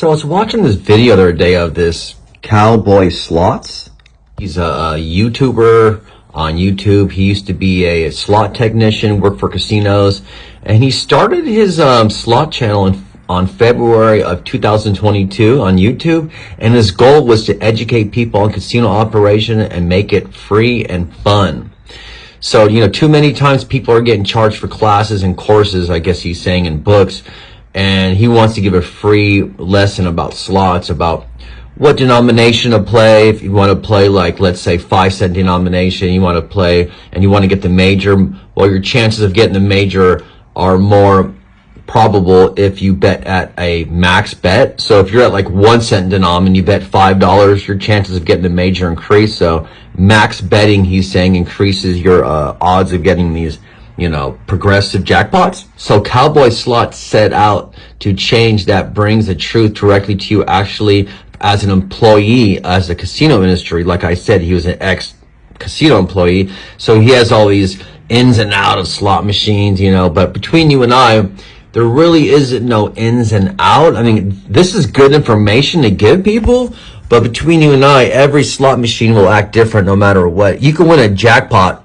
So I was watching this video the other day of this Cowboy slots. He's a YouTuber on YouTube. He used to be a slot technician, worked for casinos, and he started his slot channel on February of 2022 on YouTube, and his goal was to educate people on casino operation and make it free and fun. So, too many times people are getting charged for classes and courses, I guess he's saying, in books, and he wants to give a free lesson about slots, about what denomination to play. If you want to play, like, let's say 5-cent denomination, you want to play and you want to get the major, well, your chances of getting the major are more probable if you bet at a max bet. So if you're at like 1-cent denom and you bet $5, your chances of getting the major increase. So max betting, he's saying, increases your odds of getting these progressive jackpots. So Cowboy Slots set out to change that, brings the truth directly to you actually as an employee, as a casino industry. Like I said, he was an ex-casino employee, so he has all these ins and out of slot machines, but between you and I, there really isn't no ins and out. I mean, this is good information to give people, but between you and I, every slot machine will act different no matter what. You can win a jackpot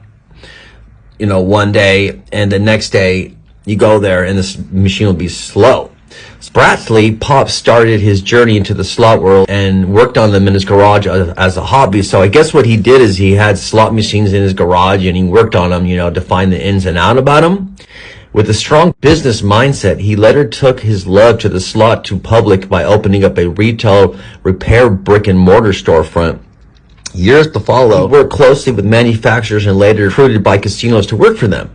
one day, and the next day you go there and this machine will be slow. Spratsley Pop started his journey into the slot world and worked on them in his garage as a hobby. So I guess what he did is he had slot machines in his garage and he worked on them, to find the ins and out about them. With a strong business mindset, he later took his love to the slot to public by opening up a retail repair brick and mortar storefront. Years to follow, he worked closely with manufacturers and later recruited by casinos to work for them.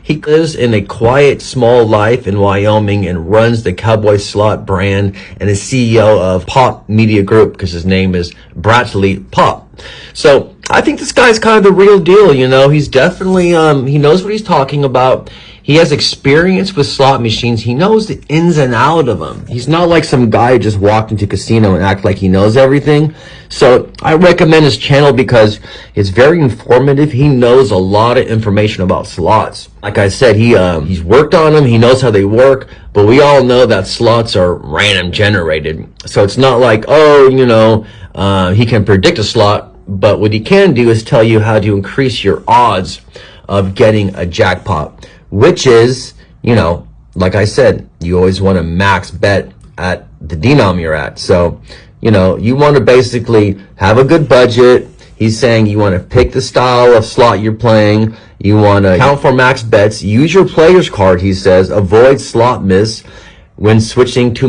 He lives in a quiet, small life in Wyoming and runs the Cowboy Slot brand and is CEO of Pop Media Group because his name is Bradley Pop. So I think this guy's kind of the real deal, He's definitely, he knows what he's talking about. He has experience with slot machines. He knows the ins and out of them. He's not like some guy who just walked into a casino and act like he knows everything. So I recommend his channel because it's very informative. He knows a lot of information about slots. Like I said, he's worked on them. He knows how they work. But we all know that slots are random generated. So it's not like, he can predict a slot. But what he can do is tell you how to increase your odds of getting a jackpot, which is, like I said, you always want to max bet at the denom you're at. So, you want to basically have a good budget. He's saying you want to pick the style of slot you're playing. You want to count for max bets. Use your player's card, he says. Avoid slot miss when switching to